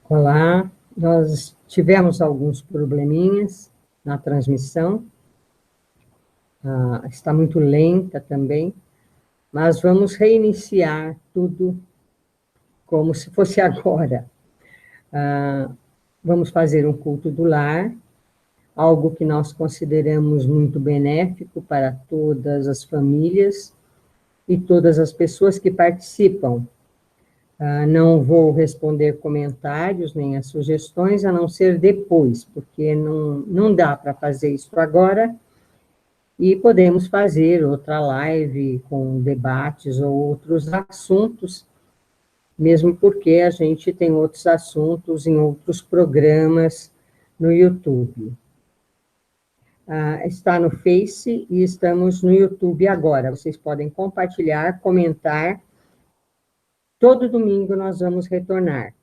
Olá, nós tivemos alguns probleminhas na transmissão, está muito lenta também, mas vamos reiniciar tudo como se fosse agora. Vamos fazer um culto do lar, algo que nós consideramos muito benéfico para todas as famílias e todas as pessoas que participam. Não vou responder comentários nem as sugestões, a não ser depois, porque não dá para fazer isso agora, e podemos fazer outra live com debates ou outros assuntos, mesmo porque a gente tem outros assuntos em outros programas no YouTube. Está no Face e estamos no YouTube agora. Vocês podem compartilhar, comentar. Todo domingo nós vamos retornar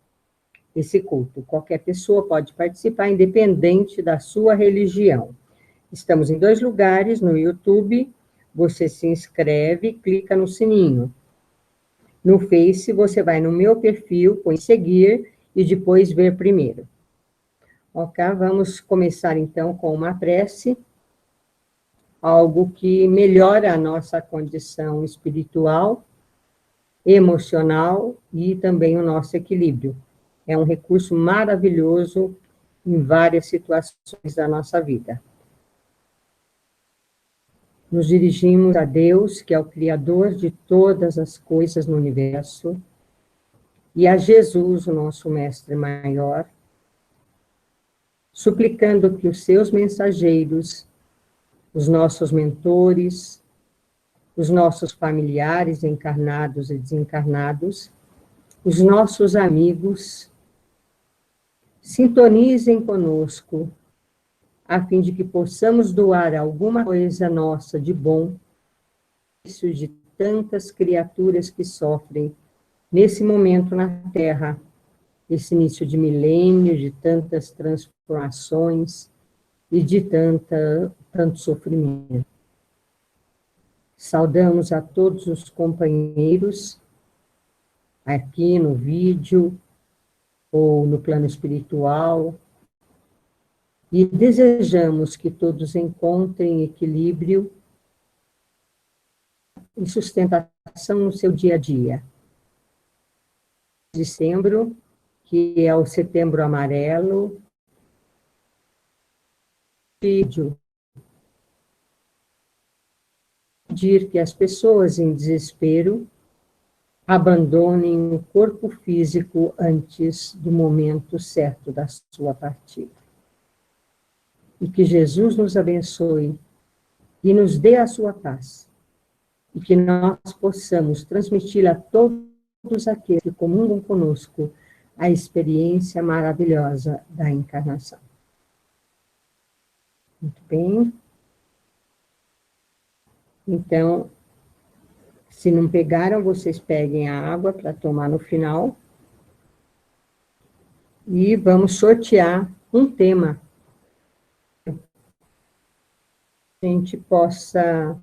esse culto. Qualquer pessoa pode participar, independente da sua religião. Estamos em 2 lugares, no YouTube, você se inscreve, clica no sininho. No Face, você vai no meu perfil, põe seguir e depois ver primeiro. Ok, vamos começar então com uma prece, algo que melhora a nossa condição espiritual, emocional e também o nosso equilíbrio. É um recurso maravilhoso em várias situações da nossa vida. Nos dirigimos a Deus, que é o Criador de todas as coisas no universo, e a Jesus, o nosso Mestre Maior, suplicando que os seus mensageiros, os nossos mentores, os nossos familiares encarnados e desencarnados, os nossos amigos, sintonizem conosco, a fim de que possamos doar alguma coisa nossa de bom, de tantas criaturas que sofrem nesse momento na Terra, esse início de milênio, de tantas transformações e de tanto sofrimento. Saudamos a todos os companheiros aqui no vídeo ou no plano espiritual, e desejamos que todos encontrem equilíbrio e sustentação no seu dia a dia. Dezembro, que é o Setembro Amarelo, pedir que as pessoas em desespero abandonem o corpo físico antes do momento certo da sua partida. E que Jesus nos abençoe e nos dê a sua paz. E que nós possamos transmitir a todos aqueles que comungam conosco a experiência maravilhosa da encarnação. Muito bem. Então, se não pegaram, vocês peguem a água para tomar no final. E vamos sortear um tema. A gente possa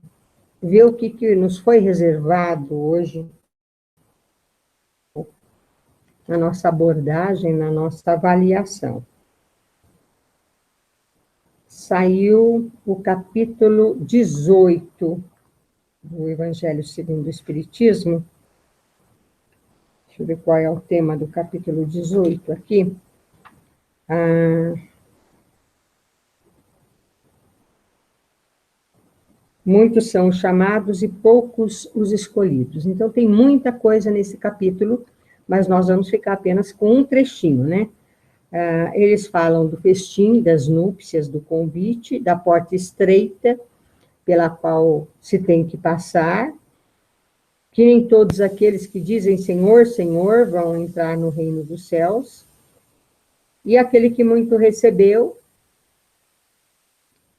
ver o que nos foi reservado hoje na nossa abordagem, na nossa avaliação. Saiu o capítulo 18 do Evangelho segundo o Espiritismo. Deixa eu ver qual é o tema do capítulo 18 aqui. Muitos são os chamados e poucos os escolhidos. Então, tem muita coisa nesse capítulo, mas nós vamos ficar apenas com um trechinho, né? Eles falam do festim, das núpcias, do convite, da porta estreita pela qual se tem que passar, que nem todos aqueles que dizem Senhor, Senhor, vão entrar no reino dos céus, e aquele que muito recebeu,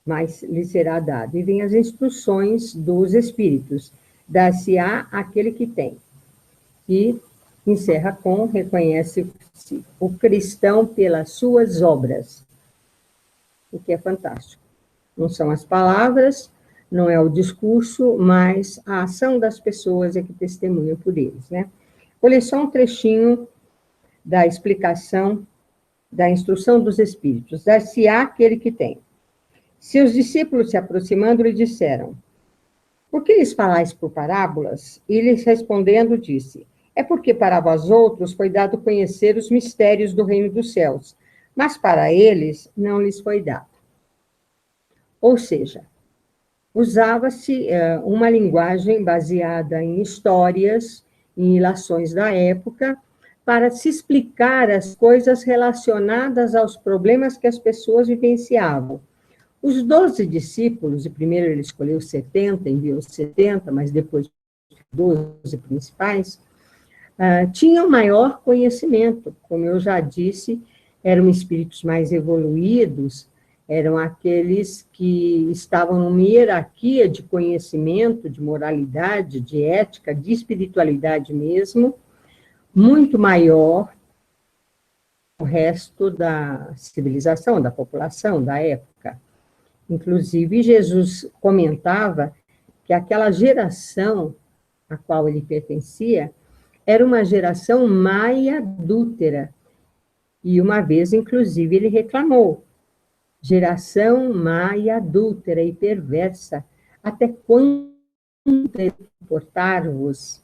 mas lhe será dado. E vem as instruções dos Espíritos, dar-se-á aquele que tem. E encerra com, reconhece-se o cristão pelas suas obras, o que é fantástico. Não são as palavras, não é o discurso, mas a ação das pessoas é que testemunha por eles, né? Vou ler só um trechinho da explicação da instrução dos espíritos, dar-se-á aquele que tem. Seus discípulos, se aproximando, lhe disseram: por que lhes falais por parábolas? E lhes respondendo, disse: é porque para vós outros foi dado conhecer os mistérios do reino dos céus, mas para eles não lhes foi dado. Ou seja, usava-se uma linguagem baseada em histórias, em ilações da época, para se explicar as coisas relacionadas aos problemas que as pessoas vivenciavam. Os 12 discípulos, e primeiro ele escolheu 70, enviou 70, mas depois 12 principais, tinham maior conhecimento. Como eu já disse, eram espíritos mais evoluídos, eram aqueles que estavam numa hierarquia de conhecimento, de moralidade, de ética, de espiritualidade mesmo, muito maior que o resto da civilização, da população da época. Inclusive, Jesus comentava que aquela geração a qual ele pertencia era uma geração maia adúltera. E uma vez, inclusive, ele reclamou: geração maia adúltera e perversa, até quando suportar-vos?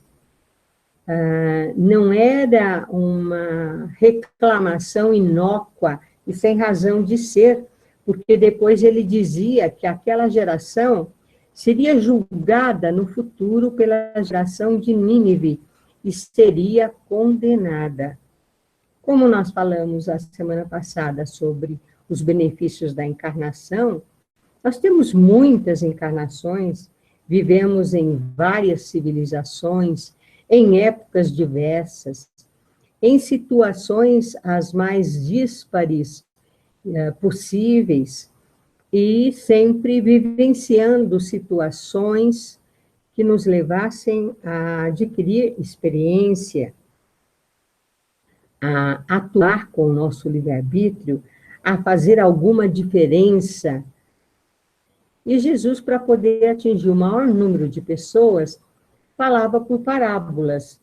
Não era uma reclamação inócua e sem razão de ser, porque depois ele dizia que aquela geração seria julgada no futuro pela geração de Nínive e seria condenada. Como nós falamos a semana passada sobre os benefícios da encarnação, nós temos muitas encarnações, vivemos em várias civilizações, em épocas diversas, em situações as mais díspares possíveis, e sempre vivenciando situações que nos levassem a adquirir experiência, a atuar com o nosso livre-arbítrio, a fazer alguma diferença. E Jesus, para poder atingir o maior número de pessoas, falava por parábolas.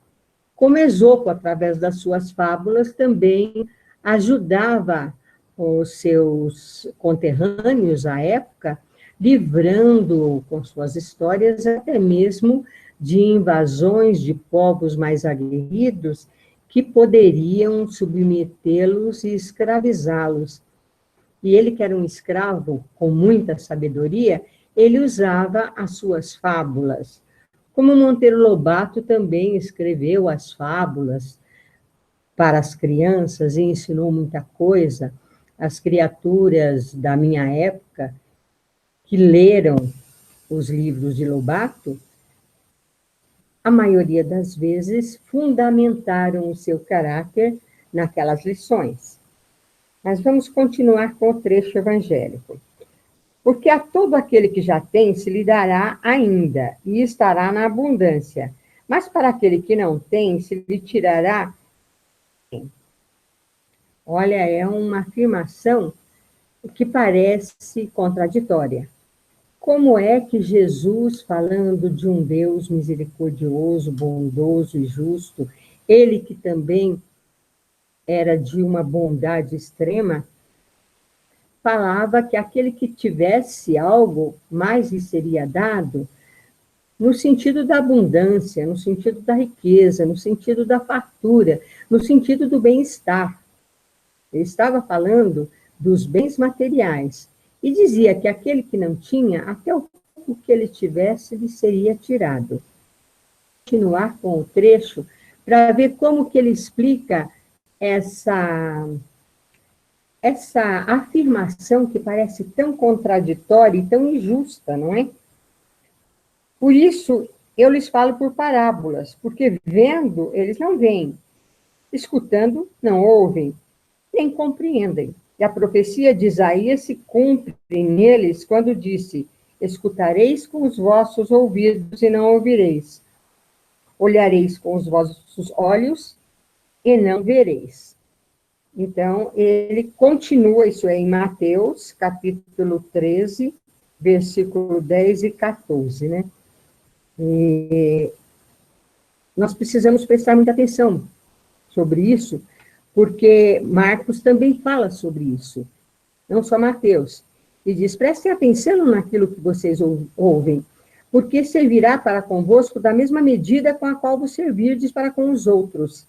Como Esopo, através das suas fábulas, também ajudava os seus conterrâneos à época, livrando com suas histórias até mesmo de invasões de povos mais aguerridos que poderiam submetê-los e escravizá-los. E ele, que era um escravo com muita sabedoria, ele usava as suas fábulas. Como Monteiro Lobato também escreveu as fábulas para as crianças e ensinou muita coisa. As criaturas da minha época, que leram os livros de Lobato, a maioria das vezes fundamentaram o seu caráter naquelas lições. Mas vamos continuar com o trecho evangélico. Porque a todo aquele que já tem se lhe dará ainda, e estará na abundância. Mas para aquele que não tem, se lhe tirará. Olha, é uma afirmação que parece contraditória. Como é que Jesus, falando de um Deus misericordioso, bondoso e justo, ele que também era de uma bondade extrema, falava que aquele que tivesse algo, mais lhe seria dado, no sentido da abundância, no sentido da riqueza, no sentido da fartura, no sentido do bem-estar. Ele estava falando dos bens materiais e dizia que aquele que não tinha, até o pouco que ele tivesse, lhe seria tirado. Vou continuar com o trecho para ver como que ele explica essa afirmação que parece tão contraditória e tão injusta, não é? Por isso, eu lhes falo por parábolas, porque vendo, eles não veem, escutando, não ouvem, nem compreendem. E a profecia de Isaías se cumpre neles quando disse: escutareis com os vossos ouvidos e não ouvireis, olhareis com os vossos olhos e não vereis. Então, ele continua, isso é em Mateus, capítulo 13, versículo 10 e 14, né? E nós precisamos prestar muita atenção sobre isso, porque Marcos também fala sobre isso, não só Mateus. E diz, prestem atenção naquilo que vocês ouvem, porque servirá para convosco da mesma medida com a qual vos servirdes para com os outros.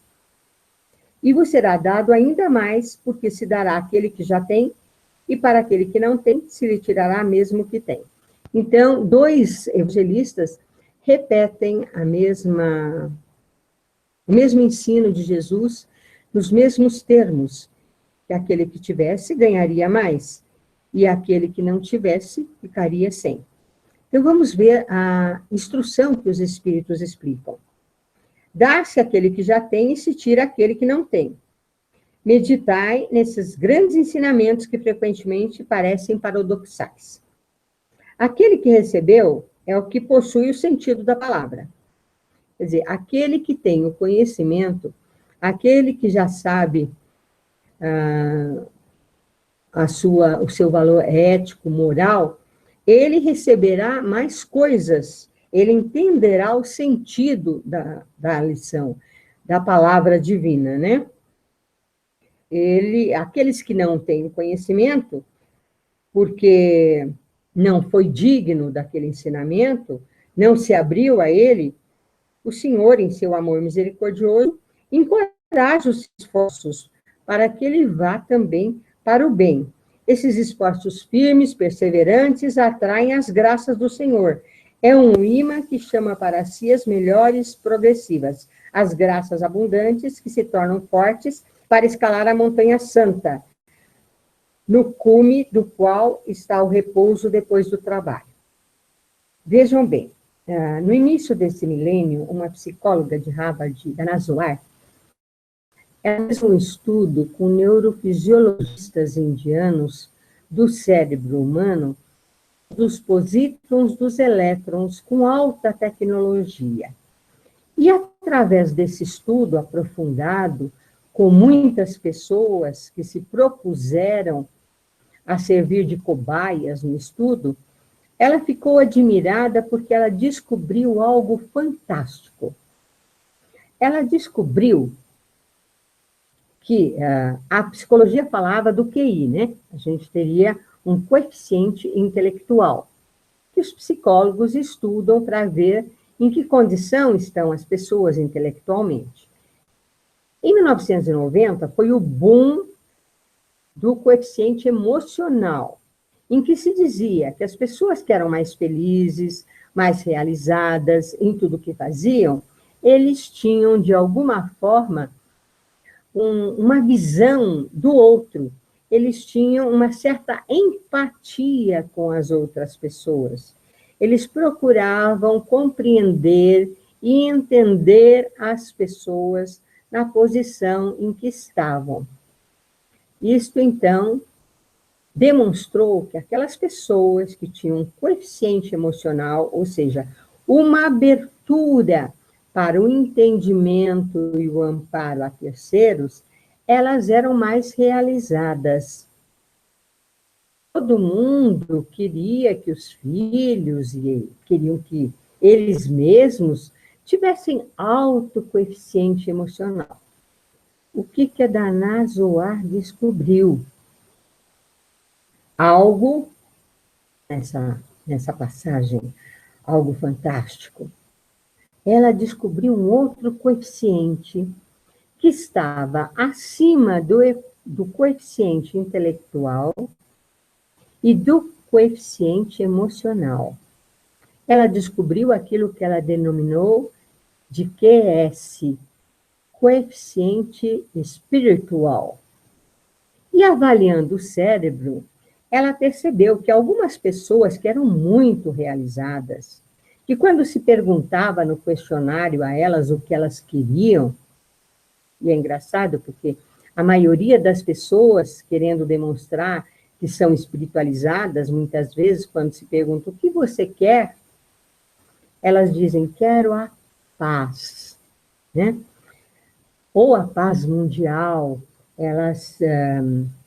E vos será dado ainda mais, porque se dará àquele que já tem, e para aquele que não tem, se lhe tirará mesmo que tem. Então, dois evangelistas repetem o mesmo ensino de Jesus, nos mesmos termos, que aquele que tivesse ganharia mais, e aquele que não tivesse ficaria sem. Então, vamos ver a instrução que os Espíritos explicam. Dá-se aquele que já tem e se tira aquele que não tem. Meditai nesses grandes ensinamentos que frequentemente parecem paradoxais. Aquele que recebeu é o que possui o sentido da palavra. Quer dizer, aquele que tem o conhecimento, aquele que já sabe o seu valor ético, moral, ele receberá mais coisas, ele entenderá o sentido da lição, da palavra divina, né? Aqueles que não têm conhecimento, porque não foi digno daquele ensinamento, não se abriu a ele, o Senhor, em seu amor misericordioso, encoraja os esforços para que ele vá também para o bem. Esses esforços firmes, perseverantes, atraem as graças do Senhor. É um imã que chama para si as melhores progressivas, as graças abundantes que se tornam fortes para escalar a montanha santa, no cume do qual está o repouso depois do trabalho. Vejam bem, no início desse milênio, uma psicóloga de Harvard, Dana Zohar, ela fez um estudo com neurofisiologistas indianos do cérebro humano, dos posítrons, dos elétrons, com alta tecnologia. E através desse estudo aprofundado, com muitas pessoas que se propuseram a servir de cobaias no estudo, ela ficou admirada porque ela descobriu algo fantástico. Ela descobriu que a psicologia falava do QI, né? A gente teria um coeficiente intelectual, que os psicólogos estudam para ver em que condição estão as pessoas intelectualmente. Em 1990, foi o boom do coeficiente emocional, em que se dizia que as pessoas que eram mais felizes, mais realizadas em tudo que faziam, eles tinham, de alguma forma, uma visão do outro, eles tinham uma certa empatia com as outras pessoas. Eles procuravam compreender e entender as pessoas na posição em que estavam. Isto, então, demonstrou que aquelas pessoas que tinham um coeficiente emocional, ou seja, uma abertura para o entendimento e o amparo a terceiros, elas eram mais realizadas. Todo mundo queria que os filhos e queriam que eles mesmos tivessem alto coeficiente emocional. O que a Dana Zohar descobriu? Algo, nessa passagem, algo fantástico. Ela descobriu um outro coeficiente que estava acima do coeficiente intelectual e do coeficiente emocional. Ela descobriu aquilo que ela denominou de QS, coeficiente espiritual. E avaliando o cérebro, ela percebeu que algumas pessoas que eram muito realizadas, que quando se perguntava no questionário a elas o que elas queriam, e é engraçado porque a maioria das pessoas querendo demonstrar que são espiritualizadas, muitas vezes, quando se pergunta o que você quer, elas dizem, quero a paz, né? Ou a paz mundial, elas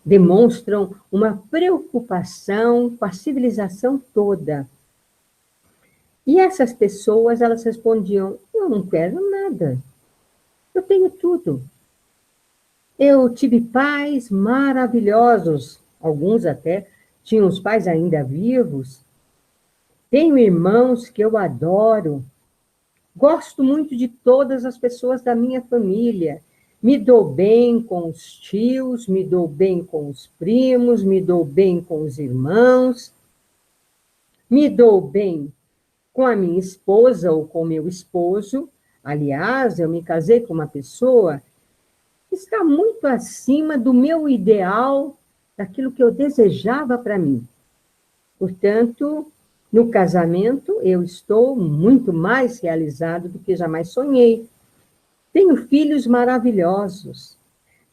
demonstram uma preocupação com a civilização toda. E essas pessoas, elas respondiam, eu não quero nada, eu tenho tudo. Eu tive pais maravilhosos, alguns até tinham os pais ainda vivos. Tenho irmãos que eu adoro. Gosto muito de todas as pessoas da minha família. Me dou bem com os tios, me dou bem com os primos, me dou bem com os irmãos, me dou bem com a minha esposa ou com meu esposo. Aliás, eu me casei com uma pessoa que está muito acima do meu ideal, daquilo que eu desejava para mim. Portanto, no casamento, eu estou muito mais realizado do que jamais sonhei. Tenho filhos maravilhosos.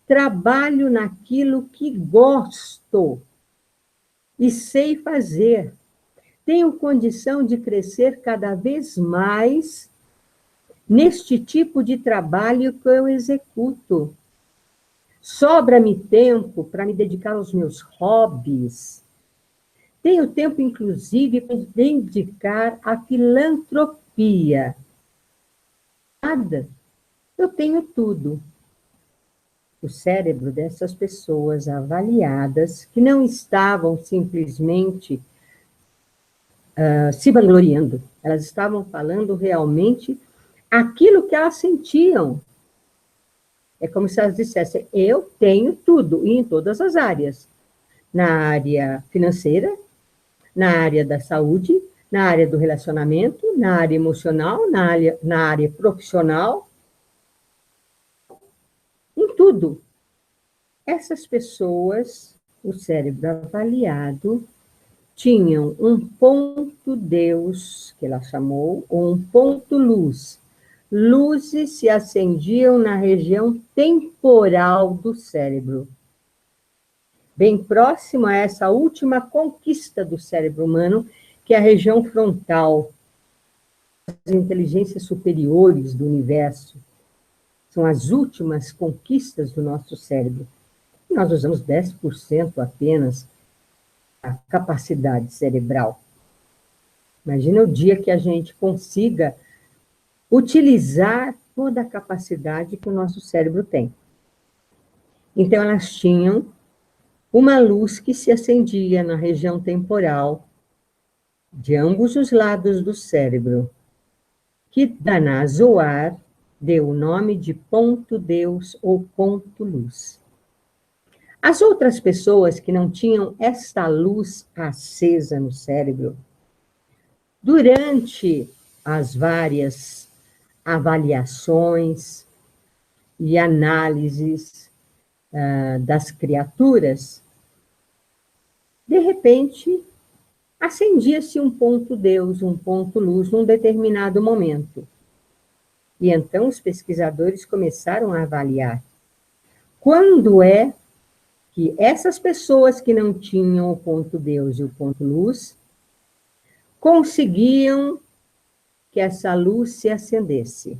Trabalho naquilo que gosto e sei fazer. Tenho condição de crescer cada vez mais neste tipo de trabalho que eu executo. Sobra-me tempo para me dedicar aos meus hobbies. Tenho tempo, inclusive, para me dedicar à filantropia. Nada. Eu tenho tudo. O cérebro dessas pessoas avaliadas, que não estavam simplesmente se vangloriando, elas estavam falando realmente aquilo que elas sentiam. É como se elas dissessem, eu tenho tudo, e em todas as áreas. Na área financeira, na área da saúde, na área do relacionamento, na área emocional, na área profissional, em tudo. Essas pessoas, o cérebro avaliado, tinham um ponto Deus, que ela chamou, ou um ponto luz. Luzes se acendiam na região temporal do cérebro, bem próximo a essa última conquista do cérebro humano, que é a região frontal, as inteligências superiores do universo. São as últimas conquistas do nosso cérebro. Nós usamos 10% apenas a capacidade cerebral. Imagina o dia que a gente consiga utilizar toda a capacidade que o nosso cérebro tem. Então, elas tinham uma luz que se acendia na região temporal de ambos os lados do cérebro, que Daná Zohar deu o nome de ponto Deus ou ponto luz. As outras pessoas que não tinham esta luz acesa no cérebro, durante as várias avaliações e análises das criaturas, de repente, acendia-se um ponto Deus, um ponto luz, num determinado momento. E então os pesquisadores começaram a avaliar quando é que essas pessoas que não tinham o ponto Deus e o ponto luz conseguiam que essa luz se acendesse.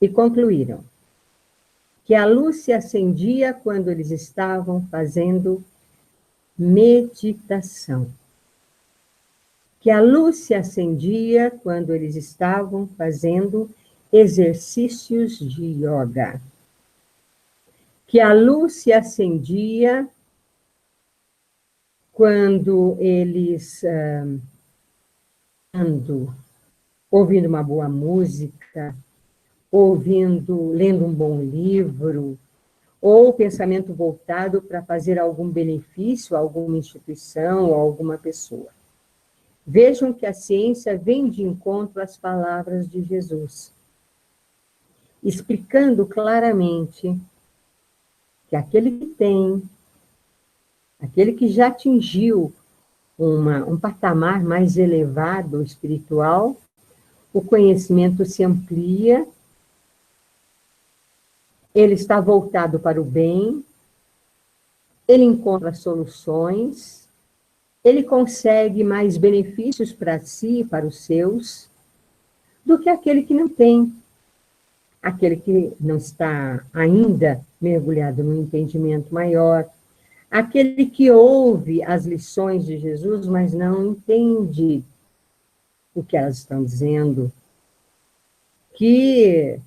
E concluíram que a luz se acendia quando eles estavam fazendo meditação. Que a luz se acendia quando eles estavam fazendo exercícios de yoga. Que a luz se acendia quando eles ouvindo uma boa música, lendo um bom livro, ou pensamento voltado para fazer algum benefício a alguma instituição ou alguma pessoa. Vejam que a ciência vem de encontro às palavras de Jesus, explicando claramente que aquele que já atingiu um patamar mais elevado espiritual, o conhecimento se amplia, ele está voltado para o bem, ele encontra soluções, ele consegue mais benefícios para si e para os seus, do que aquele que não tem. Aquele que não está ainda mergulhado no entendimento maior, aquele que ouve as lições de Jesus, mas não entende o que elas estão dizendo, que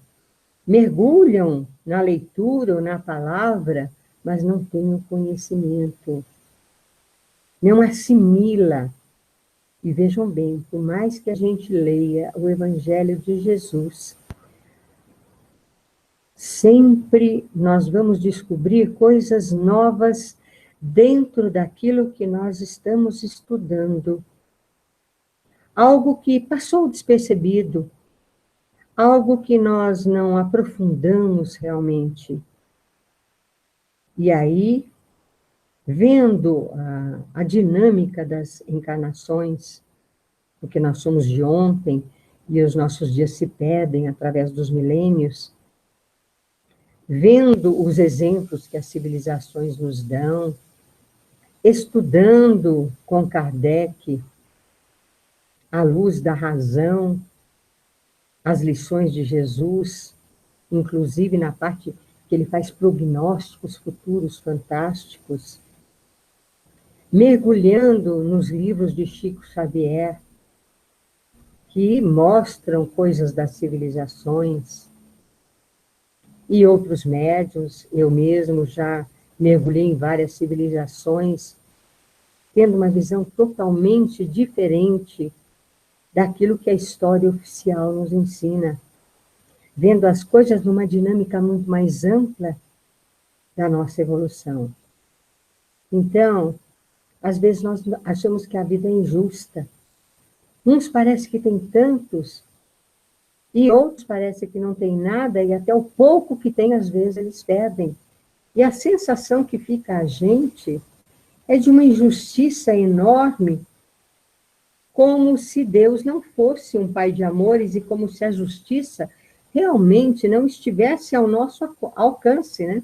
mergulham na leitura ou na palavra, mas não têm o conhecimento, não assimila. E vejam bem, por mais que a gente leia o Evangelho de Jesus, sempre nós vamos descobrir coisas novas dentro daquilo que nós estamos estudando. Algo que passou despercebido, algo que nós não aprofundamos realmente. E aí, vendo a dinâmica das encarnações, porque nós somos de ontem e os nossos dias se perdem através dos milênios, vendo os exemplos que as civilizações nos dão, estudando com Kardec, à luz da razão, as lições de Jesus, inclusive na parte que ele faz prognósticos futuros fantásticos, mergulhando nos livros de Chico Xavier, que mostram coisas das civilizações, e outros médiuns, eu mesmo já mergulhei em várias civilizações, tendo uma visão totalmente diferente daquilo que a história oficial nos ensina, vendo as coisas numa dinâmica muito mais ampla da nossa evolução. Então, às vezes nós achamos que a vida é injusta. Uns parece que tem tantos, e outros parece que não tem nada, e até o pouco que tem, às vezes, eles perdem. E a sensação que fica a gente é de uma injustiça enorme, como se Deus não fosse um pai de amores e como se a justiça realmente não estivesse ao nosso alcance, né?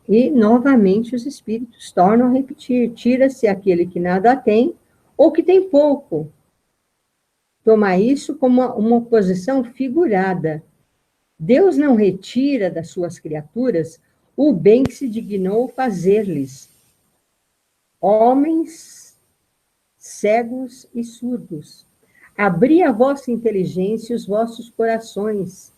E, novamente, os espíritos tornam a repetir, tira-se aquele que nada tem ou que tem pouco. Tomar isso como uma posição figurada. Deus não retira das suas criaturas o bem que se dignou fazer-lhes. Homens cegos e surdos, abri a vossa inteligência e os vossos corações.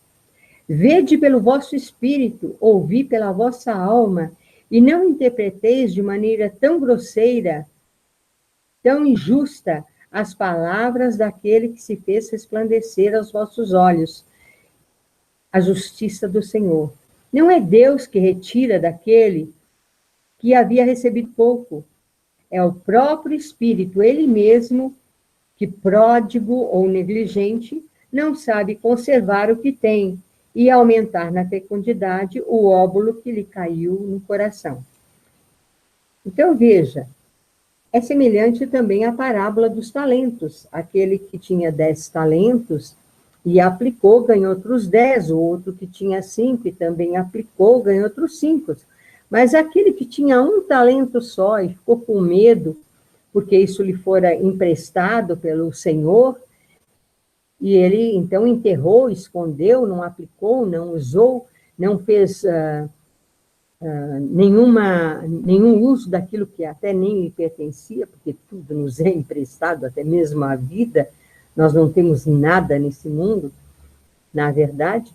Vede pelo vosso espírito, ouvi pela vossa alma, e não interpreteis de maneira tão grosseira, tão injusta, as palavras daquele que se fez resplandecer aos vossos olhos a justiça do Senhor. Não é Deus que retira daquele que havia recebido pouco. É o próprio Espírito, ele mesmo, que pródigo ou negligente, não sabe conservar o que tem e aumentar na fecundidade o óvulo que lhe caiu no coração. Então, veja, é semelhante também à parábola dos talentos. Aquele que tinha 10 talentos e aplicou, ganhou outros 10, o outro que tinha 5 e também aplicou, ganhou outros 5. Mas aquele que tinha um talento só e ficou com medo, porque isso lhe fora emprestado pelo Senhor, e ele então enterrou, escondeu, não aplicou, não usou, não fez nenhum uso daquilo que até nem lhe pertencia, porque tudo nos é emprestado, até mesmo a vida, nós não temos nada nesse mundo, na verdade,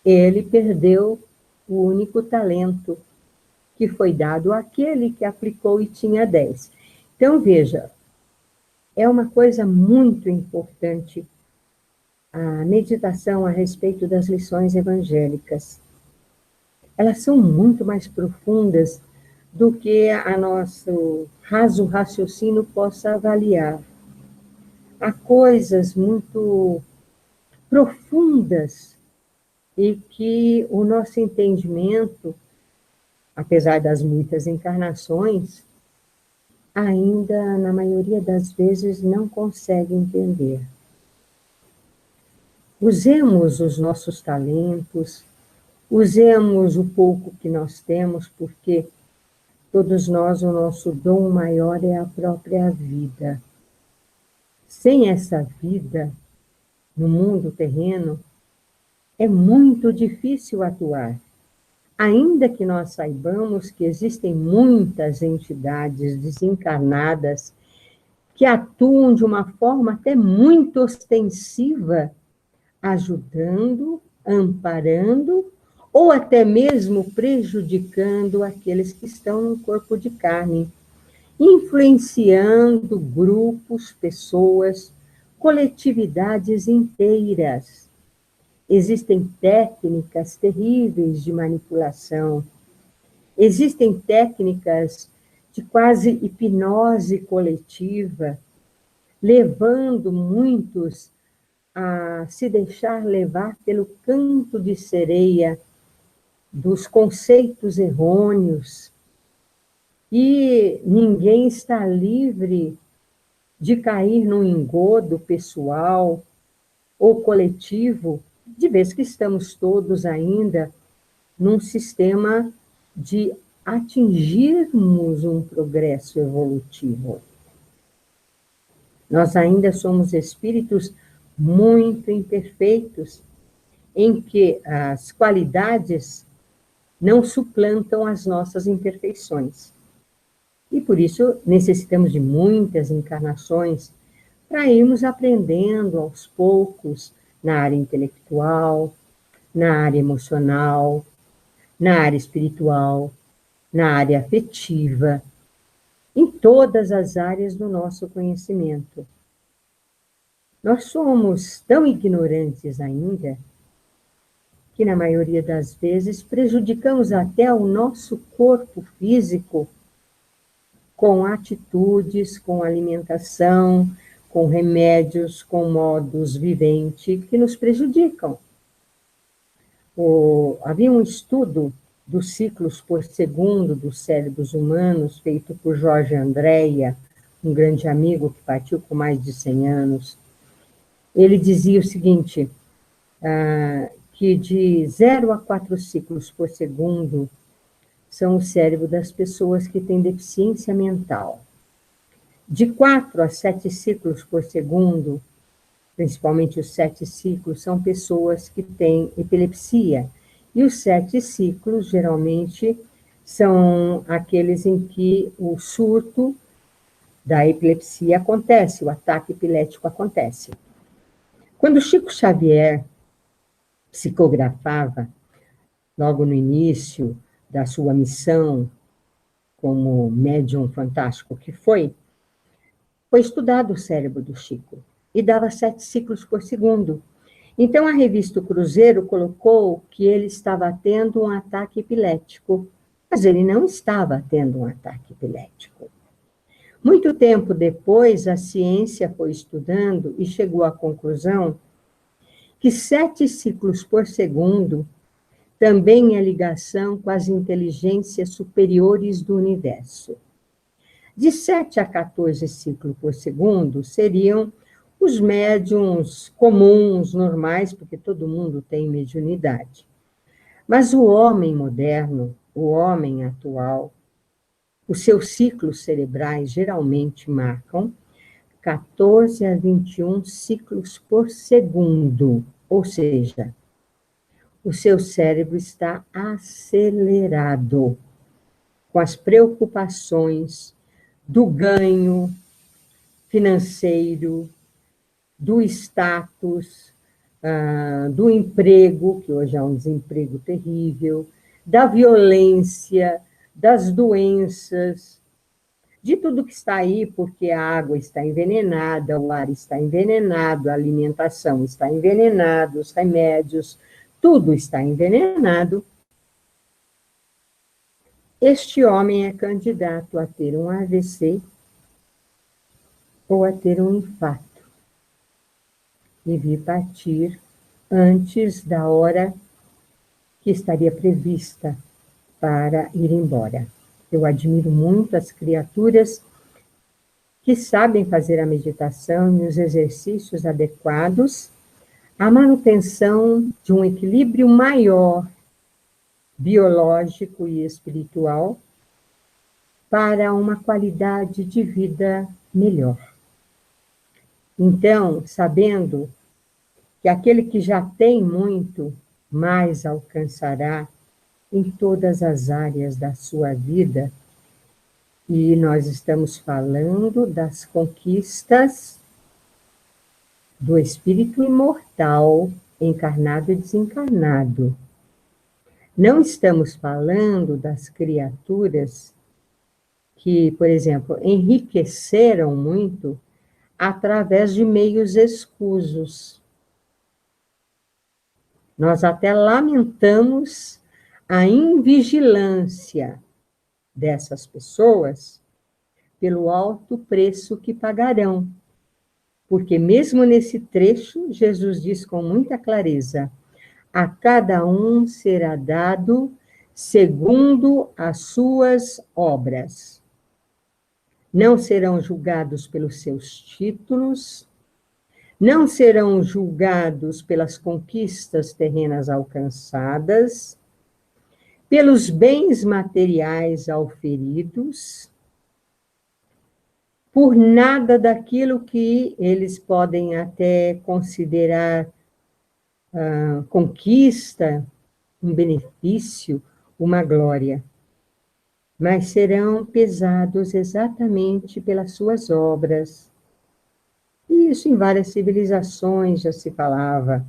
ele perdeu o único talento que foi dado àquele que aplicou e tinha 10. Então, veja, é uma coisa muito importante a meditação a respeito das lições evangélicas. Elas são muito mais profundas do que a nosso raso raciocínio possa avaliar. Há coisas muito profundas e que o nosso entendimento, apesar das muitas encarnações, ainda, na maioria das vezes, não consegue entender. Usemos os nossos talentos, usemos o pouco que nós temos, porque todos nós, o nosso dom maior é a própria vida. Sem essa vida, no mundo terreno, é muito difícil atuar. Ainda que nós saibamos que existem muitas entidades desencarnadas que atuam de uma forma até muito ostensiva, ajudando, amparando, ou até mesmo prejudicando aqueles que estão no corpo de carne, influenciando grupos, pessoas, coletividades inteiras. Existem técnicas terríveis de manipulação, existem técnicas de quase hipnose coletiva, levando muitos a se deixar levar pelo canto de sereia dos conceitos errôneos. E ninguém está livre de cair num engodo pessoal ou coletivo, de vez que estamos todos ainda num sistema de atingirmos um progresso evolutivo. Nós ainda somos espíritos muito imperfeitos, em que as qualidades não suplantam as nossas imperfeições. E por isso necessitamos de muitas encarnações para irmos aprendendo aos poucos na área intelectual, na área emocional, na área espiritual, na área afetiva, em todas as áreas do nosso conhecimento. Nós somos tão ignorantes ainda que, na maioria das vezes, prejudicamos até o nosso corpo físico com atitudes, com alimentação, com remédios, com modos viventes que nos prejudicam. Havia um estudo dos ciclos por segundo dos cérebros humanos, feito por Jorge Andréa, um grande amigo que partiu com mais de 100 anos. Ele dizia o seguinte, que de 0 a 4 ciclos por segundo são o cérebro das pessoas que têm deficiência mental. De 4 a 7 ciclos por segundo, principalmente os 7 ciclos, são pessoas que têm epilepsia. E os 7 ciclos, geralmente, são aqueles em que o surto da epilepsia acontece, o ataque epilético acontece. Quando Chico Xavier psicografava, logo no início da sua missão como médium fantástico que foi estudado o cérebro do Chico e dava 7 ciclos por segundo. Então, a revista O Cruzeiro colocou que ele estava tendo um ataque epilético, mas ele não estava tendo um ataque epilético. Muito tempo depois, a ciência foi estudando e chegou à conclusão que 7 ciclos por segundo também é ligação com as inteligências superiores do universo. De 7 a 14 ciclos por segundo seriam os médiums comuns, normais, porque todo mundo tem mediunidade. Mas o homem moderno, o homem atual, os seus ciclos cerebrais geralmente marcam 14 a 21 ciclos por segundo, ou seja, o seu cérebro está acelerado com as preocupações do ganho financeiro, do status, do emprego, que hoje é um desemprego terrível, da violência, das doenças, de tudo que está aí, porque a água está envenenada, o ar está envenenado, a alimentação está envenenada, os remédios, tudo está envenenado. Este homem é candidato a ter um AVC ou a ter um infarto e vir partir antes da hora que estaria prevista para ir embora. Eu admiro muito as criaturas que sabem fazer a meditação e os exercícios adequados à manutenção de um equilíbrio maior, biológico e espiritual, para uma qualidade de vida melhor. Então, sabendo que aquele que já tem muito, mais alcançará em todas as áreas da sua vida, E nós estamos falando das conquistas do espírito imortal, encarnado e desencarnado. Não estamos falando das criaturas que, por exemplo, enriqueceram muito através de meios escusos. Nós até lamentamos a invigilância dessas pessoas pelo alto preço que pagarão. Porque mesmo nesse trecho, Jesus diz com muita clareza: a cada um será dado segundo as suas obras. Não serão julgados pelos seus títulos, não serão julgados pelas conquistas terrenas alcançadas, pelos bens materiais auferidos, por nada daquilo que eles podem até considerar conquista, um benefício, uma glória, mas serão pesados exatamente pelas suas obras. E isso em várias civilizações já se falava.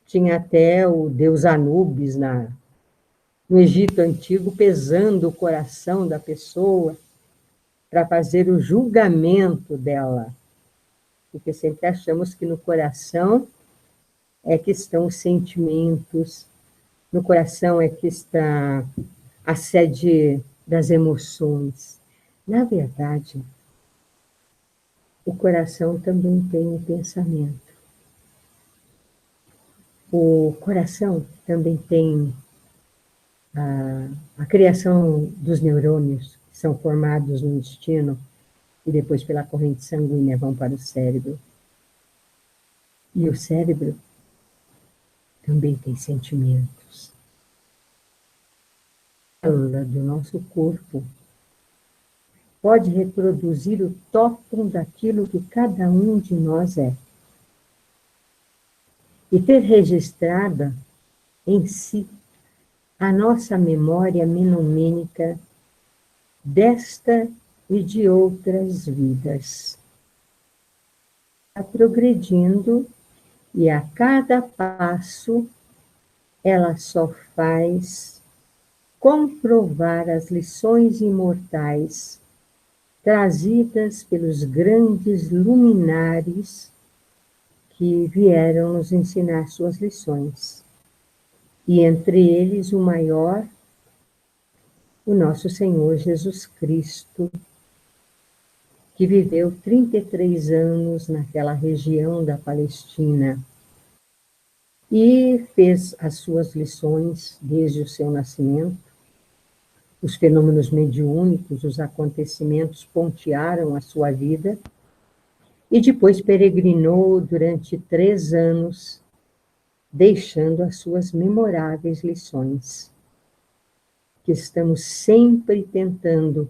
Tinha até o deus Anubis no Egito Antigo pesando o coração da pessoa para fazer o julgamento dela. Porque sempre achamos que no coração é que estão os sentimentos, no coração é que está a sede das emoções. Na verdade, o coração também tem um pensamento. O coração também tem a criação dos neurônios, que são formados no intestino e depois pela corrente sanguínea vão para o cérebro. E o cérebro também tem sentimentos. A célula do nosso corpo pode reproduzir o totem daquilo que cada um de nós é. E ter registrada em si a nossa memória menomênica desta e de outras vidas. Está progredindo e a cada passo ela só faz comprovar as lições imortais trazidas pelos grandes luminares que vieram nos ensinar suas lições. E entre eles o maior, o nosso Senhor Jesus Cristo, que viveu 33 anos naquela região da Palestina e fez as suas lições desde o seu nascimento. Os fenômenos mediúnicos, os acontecimentos pontearam a sua vida e depois peregrinou durante 3 anos, deixando as suas memoráveis lições, que estamos sempre tentando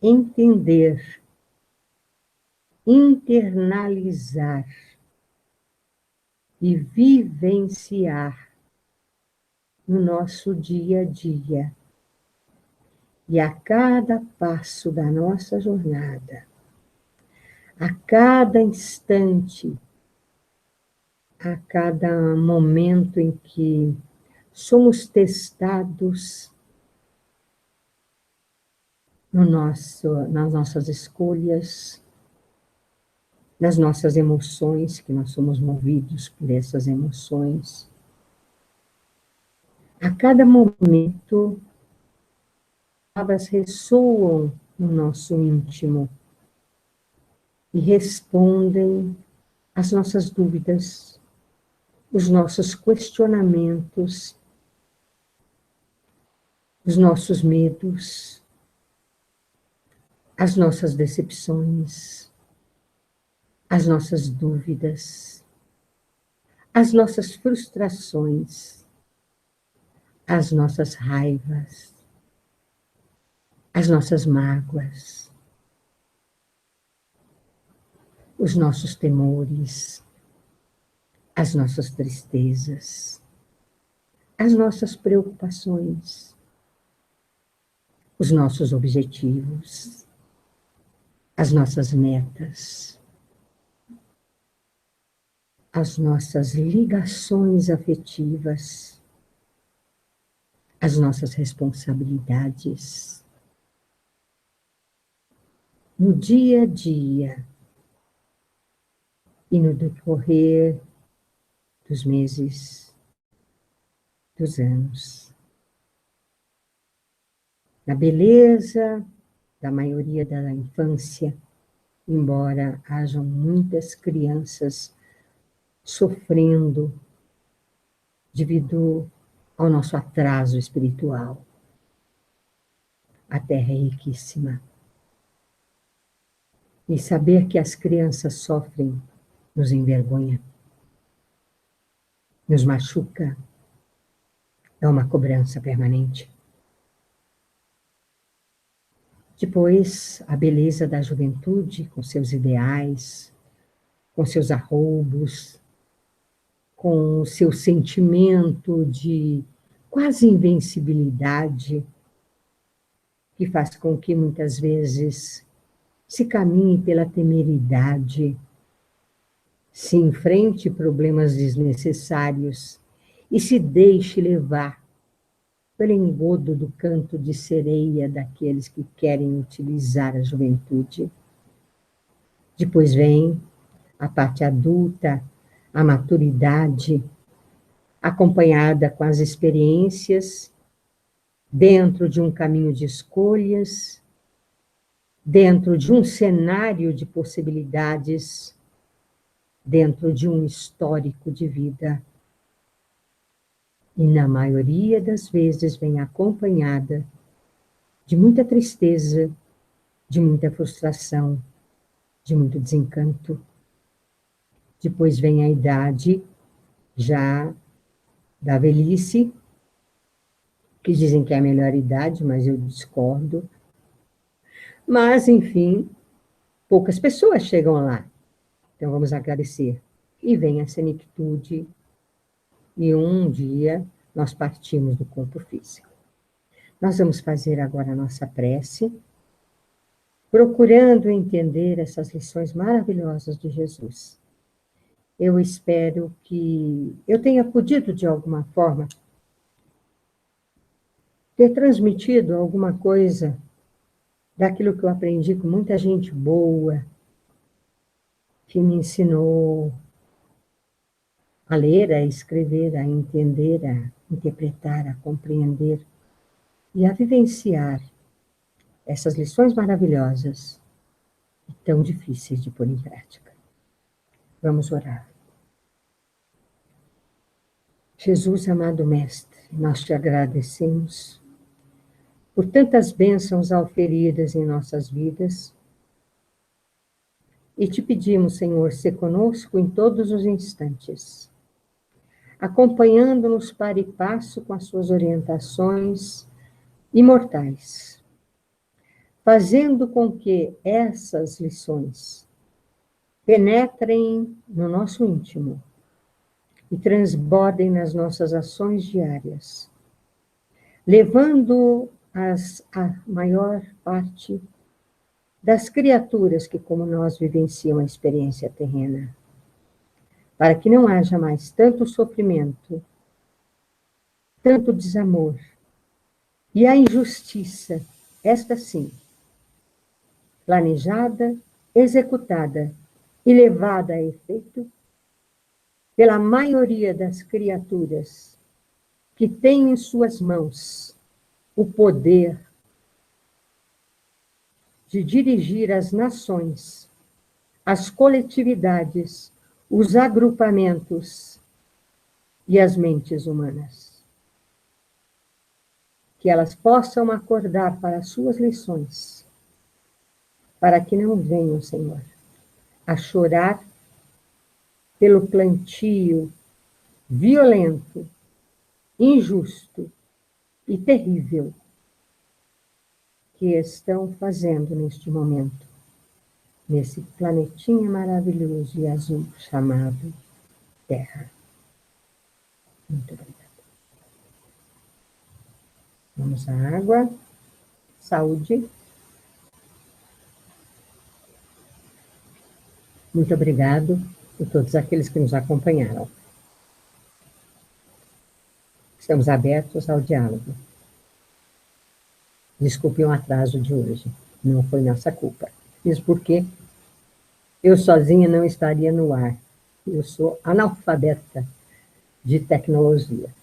entender, internalizar e vivenciar no nosso dia a dia. E a cada passo da nossa jornada, a cada instante, a cada momento em que somos testados nas nossas escolhas, nas nossas emoções, que nós somos movidos por essas emoções. A cada momento, palavras ressoam no nosso íntimo e respondem às nossas dúvidas, os nossos questionamentos, os nossos medos, as nossas decepções, as nossas dúvidas, as nossas frustrações, as nossas raivas, as nossas mágoas, os nossos temores, as nossas tristezas, as nossas preocupações, os nossos objetivos, as nossas metas, as nossas ligações afetivas, as nossas responsabilidades. No dia a dia e no decorrer dos meses, dos anos. Na beleza da maioria da infância, embora hajam muitas crianças sofrendo devido ao nosso atraso espiritual. A Terra é riquíssima. E saber que as crianças sofrem nos envergonha, nos machuca, é uma cobrança permanente. Depois, a beleza da juventude, com seus ideais, com seus arroubos, com o seu sentimento de quase invencibilidade, que faz com que muitas vezes se caminhe pela temeridade, se enfrente problemas desnecessários e se deixe levar pelo engodo do canto de sereia daqueles que querem utilizar a juventude. Depois vem a parte adulta, a maturidade, acompanhada com as experiências, dentro de um caminho de escolhas, dentro de um cenário de possibilidades, dentro de um histórico de vida. E na maioria das vezes vem acompanhada de muita tristeza, de muita frustração, de muito desencanto. Depois vem a idade já da velhice, que dizem que é a melhor idade, mas eu discordo. Mas, enfim, poucas pessoas chegam lá. Então, vamos agradecer. E vem a senectude, e um dia nós partimos do corpo físico. Nós vamos fazer agora a nossa prece, procurando entender essas lições maravilhosas de Jesus. Eu espero que eu tenha podido, de alguma forma, ter transmitido alguma coisa daquilo que eu aprendi com muita gente boa, que me ensinou a ler, a escrever, a entender, a interpretar, a compreender e a vivenciar essas lições maravilhosas e tão difíceis de pôr em prática. Vamos orar. Jesus, amado Mestre, nós te agradecemos por tantas bênçãos auferidas em nossas vidas e te pedimos, Senhor, ser conosco em todos os instantes, acompanhando-nos para e passo com as suas orientações imortais, fazendo com que essas lições penetrem no nosso íntimo e transbordem nas nossas ações diárias, levando a maior parte das criaturas que, como nós, vivenciam a experiência terrena, para que não haja mais tanto sofrimento, tanto desamor, e a injustiça, esta sim, planejada, executada e levada a efeito pela maioria das criaturas que têm em suas mãos o poder de dirigir as nações, as coletividades, os agrupamentos e as mentes humanas. Que elas possam acordar para as suas lições, para que não venham, Senhor, a chorar pelo plantio violento, injusto e terrível que estão fazendo neste momento, nesse planetinha maravilhoso e azul chamado Terra. Muito obrigada. Vamos à água. saúde. Muito obrigado por todos aqueles que nos acompanharam. Estamos abertos ao diálogo. Desculpe o atraso de hoje, não foi nossa culpa. Isso porque eu sozinha não estaria no ar. Eu sou analfabeta de tecnologia.